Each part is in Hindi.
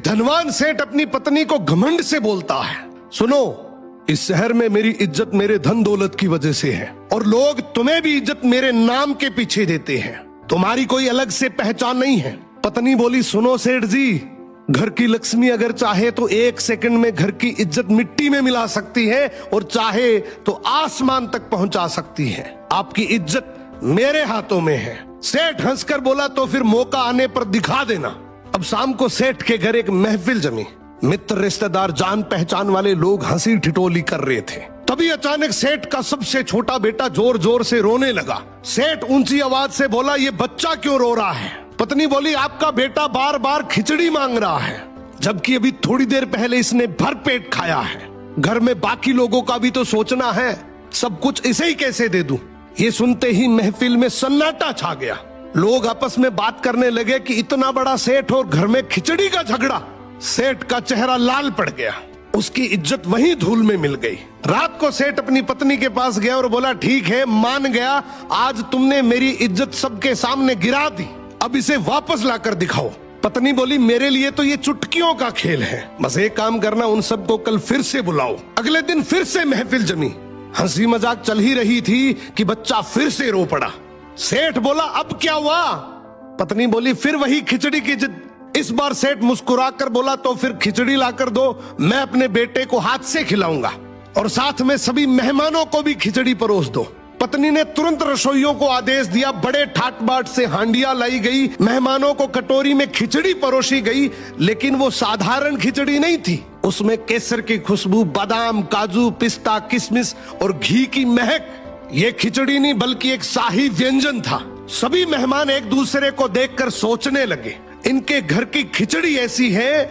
धनवान सेठ अपनी पत्नी को घमंड से बोलता है, सुनो, इस शहर में मेरी इज्जत मेरे धन दौलत की वजह से है और लोग तुम्हें भी इज्जत मेरे नाम के पीछे देते हैं, तुम्हारी कोई अलग से पहचान नहीं है। पत्नी बोली, सुनो सेठ जी, घर की लक्ष्मी अगर चाहे तो 1 सेकंड में घर की इज्जत मिट्टी में मिला सकती है और चाहे तो आसमान तक पहुंचा सकती है। आपकी इज्जत मेरे हाथों में है। सेठ हंसकर बोला, तो फिर मौका आने पर दिखा देना। अब शाम को सेठ के घर एक महफिल जमी। मित्र, रिश्तेदार, जान पहचान वाले लोग हंसी ठिठोली कर रहे थे। तभी अचानक सेठ का सबसे छोटा बेटा जोर जोर से रोने लगा। सेठ ऊंची आवाज से बोला, ये बच्चा क्यों रो रहा है? पत्नी बोली, आपका बेटा बार बार खिचड़ी मांग रहा है, जबकि अभी थोड़ी देर पहले इसने भर पेट खाया है। घर में बाकी लोगों का भी तो सोचना है, सब कुछ इसे ही कैसे दे दूं? ये सुनते ही महफिल में सन्नाटा छा गया। लोग आपस में बात करने लगे कि इतना बड़ा सेठ और घर में खिचड़ी का झगड़ा। सेठ का चेहरा लाल पड़ गया, उसकी इज्जत वहीं धूल में मिल गई। रात को सेठ अपनी पत्नी के पास गया और बोला, ठीक है, मान गया, आज तुमने मेरी इज्जत सबके सामने गिरा दी, अब इसे वापस लाकर दिखाओ। पत्नी बोली, मेरे लिए तो ये चुटकियों का खेल है, बस एक काम करना, उन सबको कल फिर से बुलाओ। अगले दिन फिर से महफिल जमी। हंसी मजाक चल ही रही थी कि बच्चा फिर से रो पड़ा। सेठ बोला, अब क्या हुआ? पत्नी बोली, फिर वही खिचड़ी की जिद। इस बार सेठ मुस्कुराकर बोला, तो फिर खिचड़ी लाकर दो, मैं अपने बेटे को हाथ से खिलाऊंगा और साथ में सभी मेहमानों को भी खिचड़ी परोस दो। पत्नी ने तुरंत रसोइयों को आदेश दिया, बड़े ठाट बाट से हांडियां लाई गई, मेहमानों को कटोरी में खिचड़ी परोसी गई। लेकिन वो साधारण खिचड़ी नहीं थी, उसमें केसर की खुशबू, बादाम, काजू, पिस्ता, किशमिश और घी की महक। ये खिचड़ी नहीं बल्कि एक शाही व्यंजन था। सभी मेहमान एक दूसरे को देखकर सोचने लगे, इनके घर की खिचड़ी ऐसी है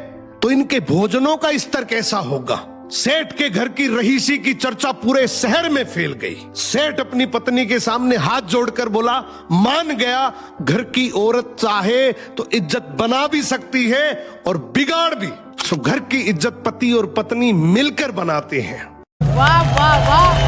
तो इनके भोजनों का स्तर कैसा होगा। सेठ के घर की रहीसी की चर्चा पूरे शहर में फैल गई। सेठ अपनी पत्नी के सामने हाथ जोड़कर बोला, मान गया, घर की औरत चाहे तो इज्जत बना भी सकती है और बिगाड़ भी। तो घर की इज्जत पति और पत्नी मिलकर बनाते हैं। वाह वाह वाह।